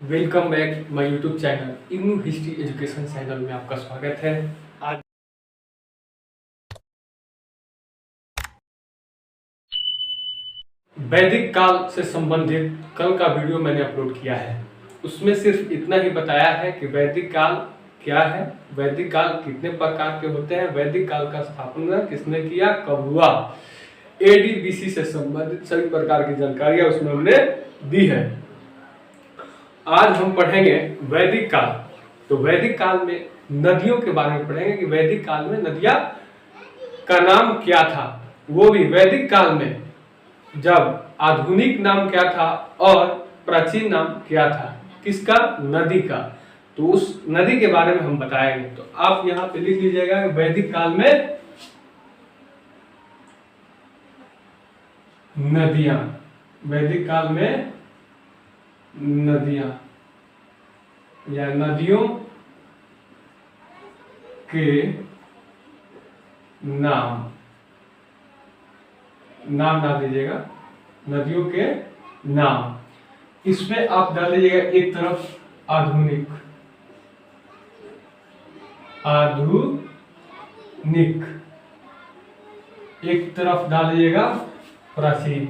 Welcome back my YouTube channel IGNOU history education channel में आपका स्वागत है। आज वैदिक काल से संबंधित कल का वीडियो मैंने अपलोड किया है। उसमें सिर्फ इतना ही बताया है कि वैदिक काल क्या है, वैदिक काल कितने प्रकार के होते हैं, वैदिक काल का स्थापना किसने किया, कब हुआ, एडी बीसी से संबंधित सभी प्रकार की जानकारियां उसमें हमने दी है। आज हम पढ़ेंगे वैदिक काल। तो वैदिक काल में नदियों के बारे में पढ़ेंगे कि वैदिक काल में नदियां का नाम क्या था, वो भी वैदिक काल में जब आधुनिक नाम क्या था और प्राचीन नाम क्या था, किसका, नदी का। तो उस नदी के बारे में हम बताएंगे। तो आप यहाँ पे लिख लीजिएगा कि वैदिक काल में नदियां, वैदिक काल में नदियां या नदियों के नाम डाल दीजिएगा, नदियों के नाम। इसमें आप डाल दीजिएगा एक तरफ आधुनिक, एक तरफ डाल दीजिएगा प्राचीन।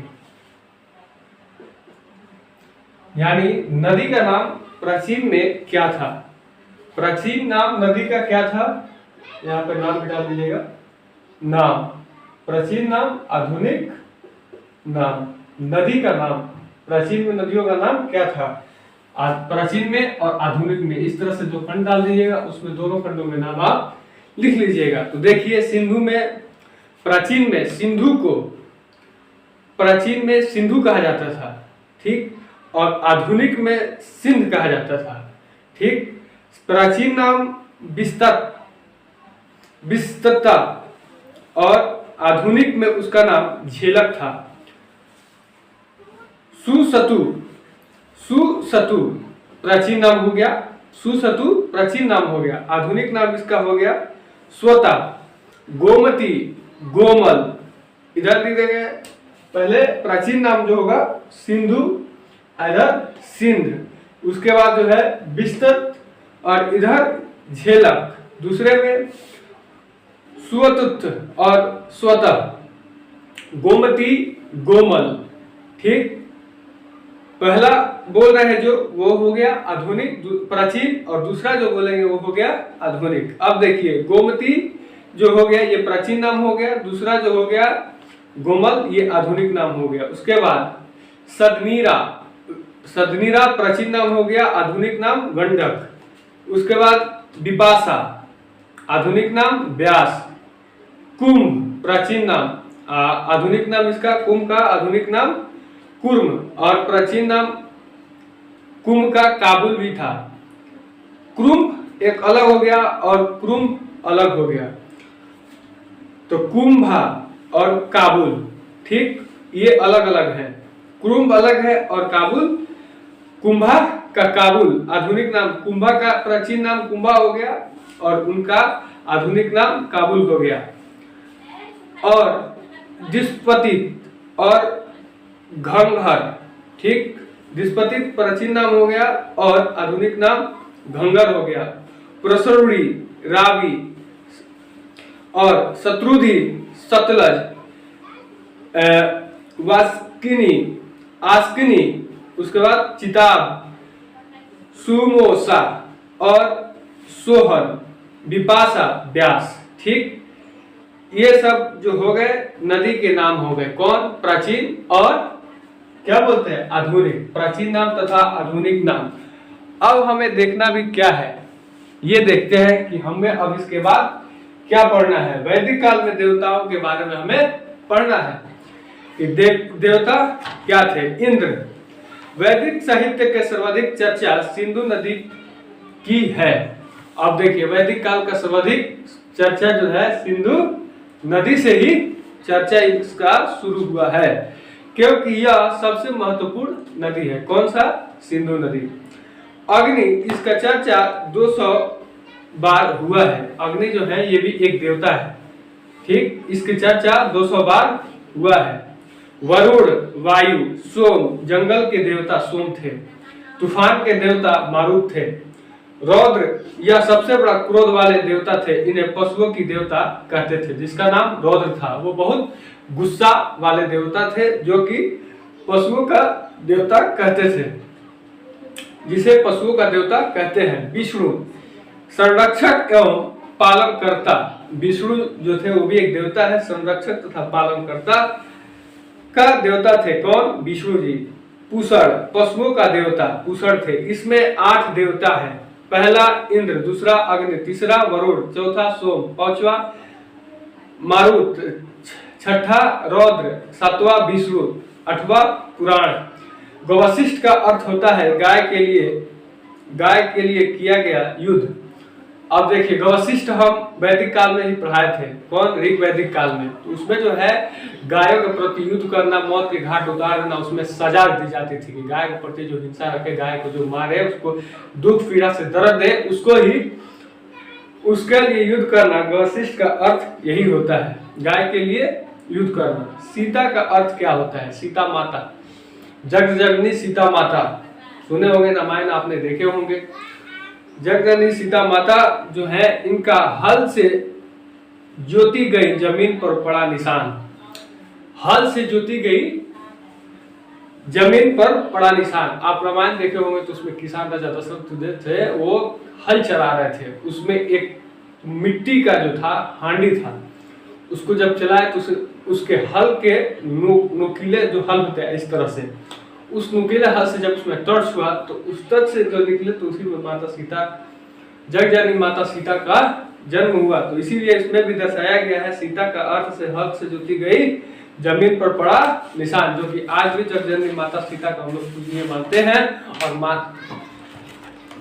यानी नदी का नाम प्राचीन में क्या था, प्राचीन नाम नदी का क्या था, यहाँ पे नाम भी डाल दीजिएगा, नाम प्राचीन नाम, आधुनिक नाम, नदी का नाम, प्राचीन में नदियों का नाम क्या था, प्राचीन में और आधुनिक में। इस तरह से जो खंड डाल दीजिएगा उसमें दोनों खंडों में नाम आप लिख लीजिएगा। तो देखिए सिंधु में, प्राचीन में सिंधु को, प्राचीन में सिंधु कहा जाता था, ठीक, और आधुनिक में सिंध कहा जाता था, ठीक। प्राचीन नाम बिस्तता और आधुनिक में उसका नाम झेलक था। सुसतु प्राचीन नाम हो गया, सुसतु प्राचीन नाम हो गया, आधुनिक नाम इसका हो गया स्वता। गोमती, गोमल, इधर लिख देंगे पहले प्राचीन नाम जो होगा सिंधु, इधर सिंध, उसके बाद जो है बिस्तत और इधर झेलक, दूसरे में सुवतुत और स्वतः, गोमती, गोमल, ठीक। पहला बोल रहे हैं जो वो हो गया आधुनिक प्राचीन, और दूसरा जो बोलेंगे वो हो गया आधुनिक। अब देखिए गोमती जो हो गया ये प्राचीन नाम हो गया, दूसरा जो हो गया गोमल ये आधुनिक नाम हो गया। उसके बाद सदनीरा प्राचीन नाम हो गया, आधुनिक नाम गंडक। उसके बाद बिपाशा, आधुनिक नाम व्यास। कुंभ प्राचीन नाम, आधुनिक नाम इसका कुंभ का, आधुनिक नाम कुर्म, और प्राचीन नाम कुंभ का काबुल भी था। कुंभ एक अलग हो गया और कुर्म अलग हो गया, तो कुंभा और काबुल, ठीक, ये अलग अलग है। कुंभ अलग है और काबुल, कुंभा का काबुल, आधुनिक नाम कुंभा का प्राचीन नाम कुंभा हो गया और उनका आधुनिक नाम काबुल हो गया। और दिस्पति और घंघर, ठीक, दिस्पति प्राचीन नाम हो गया और आधुनिक नाम घंगर हो गया। प्रसरुड़ी, रावी और शत्रुधि, सतलज, वास्किनी, आस्किनी, उसके बाद चिताब, सुमोसा और सोहर, विपाशा, व्यास, ठीक। ये सब जो हो गए नदी के नाम हो गए, कौन, प्राचीन और क्या बोलते हैं, आधुनिक, प्राचीन नाम तथा आधुनिक नाम। अब हमें देखना भी क्या है, ये देखते हैं कि हमें अब इसके बाद क्या पढ़ना है। वैदिक काल में देवताओं के बारे में हमें पढ़ना है कि देवता क्या थे। इंद्र, वैदिक साहित्य के सर्वाधिक चर्चा सिंधु नदी की है। अब देखिए वैदिक काल का सर्वाधिक चर्चा जो है सिंधु नदी से ही चर्चा इसका शुरू हुआ है, क्योंकि यह सबसे महत्वपूर्ण नदी है। कौन सा, सिंधु नदी। अग्नि, इसका चर्चा 200 बार हुआ है। अग्नि जो है ये भी एक देवता है, ठीक, इसकी चर्चा 200 बार हुआ है। वरुण, वायु, सोम, जंगल के देवता सोम थे। तूफान के देवता मारुत थे। रौद्र यह सबसे बड़ा क्रोध वाले देवता थे, इन्हें पशुओं की देवता कहते थे, जिसका नाम रौद्र था। वो बहुत गुस्सा वाले देवता थे जो कि पशुओं का देवता कहते थे, जिसे पशुओं का देवता कहते हैं। विष्णु संरक्षक एवं पालनकर्ता, विष्णु जो थे वो भी एक देवता है, संरक्षक तथा पालनकर्ता का देवता थे। कौन? विष्णु जी। पूषण पशुओं का देवता पूषण थे। इसमें 8 देवता है। पहला इंद्र, दूसरा अग्नि, तीसरा वरुण, चौथा सोम, पांचवा मारुत, छठा रौद्र, सातवां विष्णु, आठवां पुराण। गवशिष्ठ का अर्थ होता है गाय के लिए किया गया युद्ध। अब देखिए गवशिष्ठ हम वैदिक काल में ही पढ़ाए थे। कौन? ऋग वैदिक काल में। तो उसमें जो है गायों के प्रति युद्ध करना, मौत के घाट उतार देना, उसमें सजा दी जाती थी कि गाय के प्रति जो हिंसा रखे, गाय को जो मारे, उसको दुख पीड़ा से दर्द दे, उसके लिए युद्ध करना। गवशिष्ठ का अर्थ यही होता है, गाय के लिए युद्ध करना। सीता का अर्थ क्या होता है? सीता माता, जगजननी सीता माता, सुने होंगे, रामायण आपने देखे होंगे। जगजननी सीता माता जो है, इनका हल से जोती गई जमीन पर पड़ा निशान। हल से जोती गई जमीन पर पड़ा निशान। आप रामायण देखे होंगे तो उसमें किसान राजा दशरथ थे, वो हल चला रहे थे। उसमें एक मिट्टी का जो था हांडी था, उसको जब चलाए तो उसके हल के नुकीले जो हल होते हैं इस तरह से, उस नुकीले हल से जब उसमें टर्च हुआ तो उस टर्च से जो निकले तो उसी में माता सीता, जगजननी माता सीता का जन्म हुआ। तो इसीलिए इसमें भी दर्शाया गया है, सीता का अर्थ से हल से जोती गई जमीन पर पड़ा निशान, जो कि आज भी जगजननी माता सीता का हम लोग पूजनीय मानते हैं। और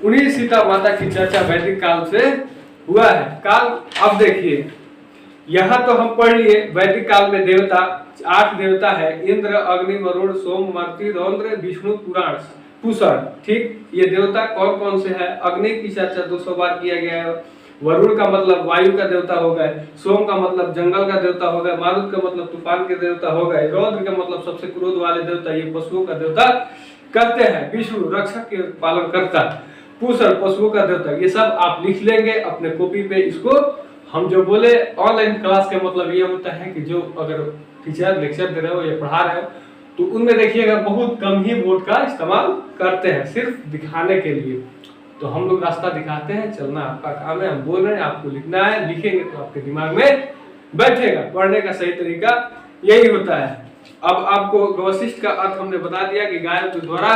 उन्हीं सीता माता की चर्चा वैदिक काल से हुआ है। काल अब देखिए, यहाँ तो हम पढ़ लिए वैदिक काल में देवता 8 देवता है, इंद्र, अग्नि, वरुण, सोम, मर्त्य, रौद्र, विष्णु, पुराण, पूषण। ठीक, ये देवता कौन कौन से है? अग्नि की चर्चा 200 बार किया गया है। वरुण का मतलब वायु का देवता हो गए, सोम का मतलब जंगल का देवता हो गए, मारुत का मतलब तूफान के देवता हो गए, रौद्र का मतलब सबसे क्रोध वाले देवता, ये पशुओं का देवता कहते हैं। विष्णु रक्षक के पालन करता, पूषण पशुओं का देवता। ये सब आप लिख लेंगे अपने कॉपी पे। इसको हम जो बोले ऑनलाइन क्लास का मतलब ये होता है कि जो अगर टीचर लेक्चर दे रहे हो या पढ़ा रहे हो तो उनमें देखिएगा बहुत कम ही बोर्ड का इस्तेमाल करते हैं, सिर्फ दिखाने के लिए। तो हम लोग रास्ता दिखाते हैं, चलना आपका काम है। हम बोल रहे हैं, आपको लिखना है, लिखेंगे तो आपके दिमाग में बैठेगा। पढ़ने का सही तरीका यही होता है। अब आपको गवशिष्ठ का अर्थ हमने बता दिया कि गायों के द्वारा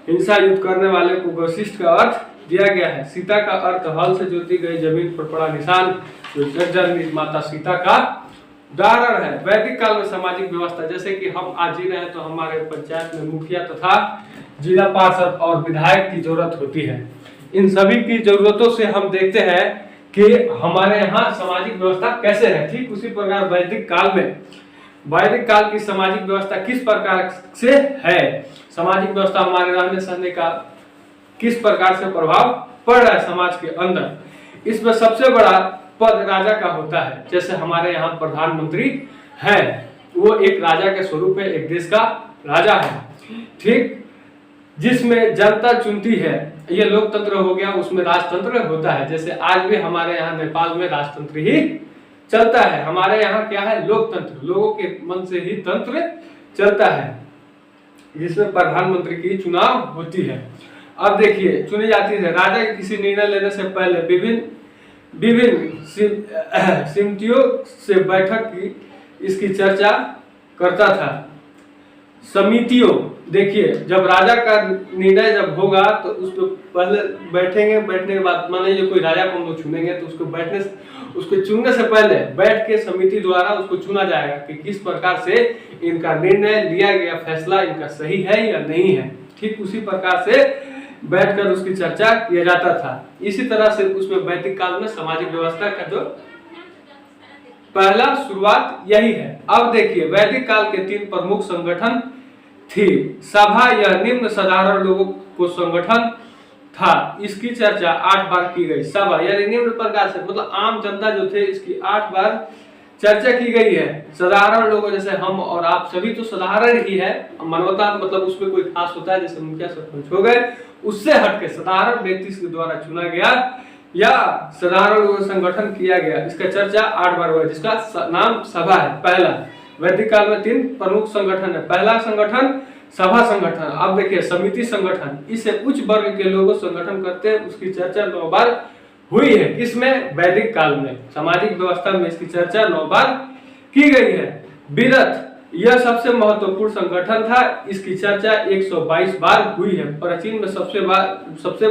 हिंसा युद्ध करने वाले को गवशिष्ठ का अर्थ दिया गया है। सीता का अर्थ हल से जोती गई जमीन पर पड़ा निशान, जो जगजननी माता सीता का उदाहरण है। वैदिक काल में सामाजिक व्यवस्था, जैसे कि हम आज जी रहे हैं तो हमारे पंचायत में मुखिया तथा जिला पार्षद और विधायक की जरूरत होती है। इन सभी की जरूरतों से हम देखते हैं कि हमारे यहाँ सामाजिक व्यवस्था कैसे है। ठीक उसी प्रकार वैदिक काल की सामाजिक व्यवस्था किस प्रकार से है, सामाजिक व्यवस्था हमारे रहने सहने का किस प्रकार से प्रभाव पड़ रहा है समाज के अंदर। इसमें सबसे बड़ा पद राजा का होता है। जैसे हमारे यहाँ प्रधानमंत्री है, वो एक राजा के स्वरूप है, एक देश का राजा है। ठीक, जिसमें जनता चुनती है, ये लोकतंत्र हो गया, उसमें राजतंत्र होता है। जैसे आज भी हमारे यहाँ नेपाल में राजतंत्र ही चलता है। हमारे यहाँ क्या है? लोकतंत्र, लोगों के मन से ही तंत्र चलता है, जिसमें प्रधानमंत्री की चुनाव होती है। अब देखिए, चुनी जाती है राजा किसी निर्णय लेने से पहले विभिन्न समितियों से बैठक की इसकी चर्चा करता था। समितियों, देखिए जब राजा का निर्णय जब होगा तो उस पर पहले बैठेंगे, बैठने के बाद मान लीजिए कोई राजा को हम लोग चुनेंगे तो उसको चुनने से पहले बैठ के समिति द्वारा उसको चुना जाएगा कि किस प्रकार से इनका निर्णय लिया गया फैसला इनका सही है या नहीं है। ठीक उसी प्रकार से बैठकर उसकी चर्चा किया जाता था। इसी तरह से उसमें वैदिक काल में सामाजिक व्यवस्था का जो पहला शुरुआत यही है। अब देखिए, वैदिक काल के 3 प्रमुख संगठन थी। सभा, यह निम्न साधारण लोगों को संगठन था, इसकी चर्चा 8 बार की गई। सभा यानी निम्न प्रकार से, मतलब आम जनता जो थे, इसकी 8 बार चर्चा की गई है। साधारण लोगों जैसे हम और आप सभी तो साधारण ही है। मानवता मतलब उसमें कोई खास होता है, जैसे मुखिया सरपंच हो गए, उससे हटके साधारण व्यक्ति के द्वारा चुना गया या साधारण संगठन किया गया, इसका चर्चा 8 बार हुआ, जिसका नाम सभा है। पहला वैदिक काल में 3 प्रमुख संगठन है। पहला संगठन सभा संगठन। अब देखिए समिति संगठन, इससे उच्च वर्ग के लोग संगठन करते हैं, उसकी चर्चा 9 बार हुई है। किसमें? वैदिक काल में। सामाजिक व्यवस्था में इसकी चर्चा 9 बार की गई है। विरत, यह सबसे महत्वपूर्ण संगठन था, इसकी चर्चा 122 बार हुई है। प्राचीन में सबसे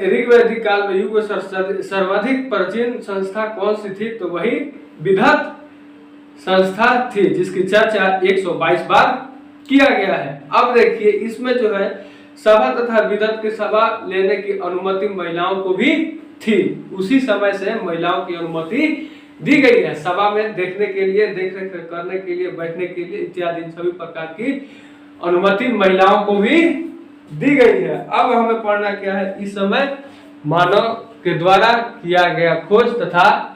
ऋग्वैदिक काल में युग सर्वाधिक प्राचीन संस्था कौन सी थी? तो वही विधत संस्था थी, जिसकी चर्चा 122 बार किया गया है। अब देखिए इसमें जो है सभा तथा विधत की सभा लेने की अनुमति महिलाओं को भी थी। उसी समय से महिलाओं की अनुमति दी गई है सभा में देखने के लिए, देख रेख करने के लिए, बैठने के लिए इत्यादि सभी प्रकार की अनुमति महिलाओं को भी दी गई है। अब हमें पढ़ना क्या है? इस समय मानव के द्वारा किया गया खोज तथा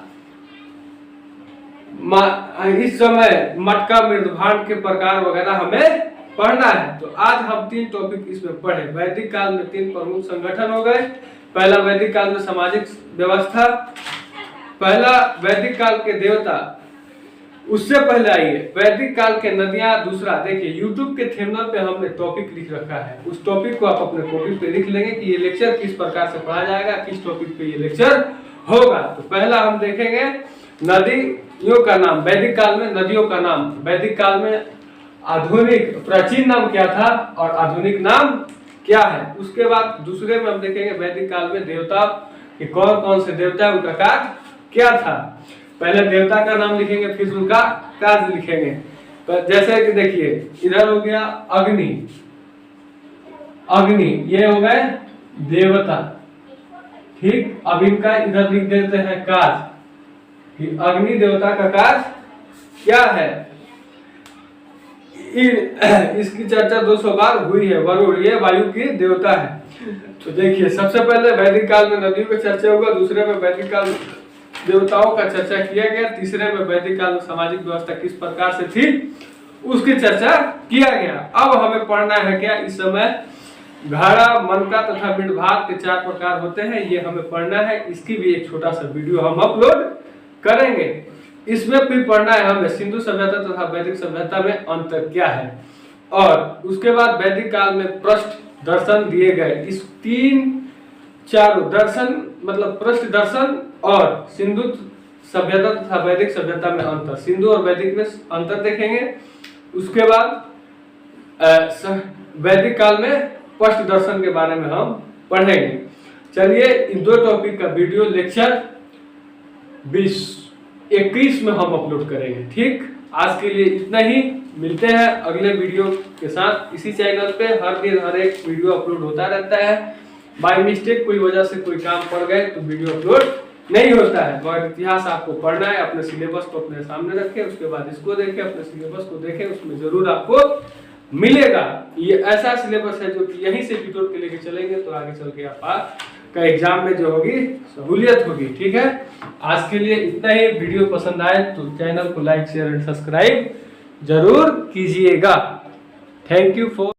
इस समय मटका मृदभांड के प्रकार वगैरह हमें पढ़ना है। तो आज हम 3 टॉपिक इसमें पढ़े। वैदिक काल में 3 प्रमुख संगठन हो गए। पहला वैदिक काल में सामाजिक व्यवस्था, पहला वैदिक काल के देवता, उससे पहले आइए वैदिक काल के नदियां, दूसरा देखिए YouTube के थंबनेल पे हमने टॉपिक लिख रखा है, उस टॉपिक को आप अपने कॉपी पे लिख लेंगे कि ये लेक्चर किस प्रकार से पढ़ा जाएगा, किस टॉपिक पे ये लेक्चर होगा। तो पहला हम देखेंगे नदियों का नाम। वैदिक काल में नदियों का नाम, वैदिक काल में आधुनिक प्राचीन नाम क्या था और आधुनिक नाम क्या है। उसके बाद दूसरे में हम देखेंगे वैदिक काल में देवता कि कौन कौन से देवता है, उनका कार्य क्या था। पहले देवता का नाम लिखेंगे, फिर उनका कार्य लिखेंगे। तो जैसे कि देखिए इधर हो गया अग्नि, अग्नि ये हो गए देवता, ठीक। अब इनका इधर लिख देते हैं कार्य कि अग्नि देवता का कार्य क्या है। इसकी चर्चा 200 बार हुई है। वरुण ये वायु की देवता है। तो देखिए सबसे पहले वैदिक काल में नदियों की चर्चा होगा, दूसरे में वैदिक काल देवताओं का चर्चा किया गया, तीसरे में वैदिक काल में सामाजिक व्यवस्था किस प्रकार से थी उसकी चर्चा किया गया। अब हमें पढ़ना है क्या? इस समय घड़ा, मनका तथा मिंडभाग के 4 प्रकार होते हैं, ये हमें पढ़ना है। इसकी भी एक छोटा सा वीडियो हम अपलोड करेंगे। इसमें भी पढ़ना है हमें सिंधु सभ्यता तथा वैदिक सभ्यता में अंतर क्या है। और उसके बाद वैदिक काल में पृष्ठ दर्शन दिए गए। इस 3-4 दर्शन मतलब पृष्ठ दर्शन और सिंधु सभ्यता तथा वैदिक सभ्यता में अंतर, सिंधु और वैदिक में अंतर देखेंगे। उसके बाद वैदिक काल में पृष्ठ दर्शन के बारे में हम पढ़ेंगे। चलिए इन 2 टॉपिक का वीडियो लेक्चर 21 में हम अपलोड करेंगे, ठीक। आज के लिए इतना ही, मिलते हैं अगले वीडियो के साथ। इसी चैनल पे हर दिन हर एक वीडियो अपलोड होता रहता है। बाय मिस्टेक कोई वजह से कोई काम पड़ गए तो वीडियो अपलोड नहीं होता है। और इतिहास आपको पढ़ना है, अपने सिलेबस को अपने सामने रखें, उसके बाद इसको देखें, अपने सिलेबस को देखें, उसमें जरूर आपको मिलेगा। ये ऐसा सिलेबस है जो कि यहीं से बिटोर के लेके चलेंगे तो आगे चल के आपका एग्जाम में जो होगी सहूलियत होगी, ठीक है। आज के लिए इतना ही। वीडियो पसंद आए तो चैनल को लाइक शेयर एंड सब्सक्राइब जरूर कीजिएगा। Thank you for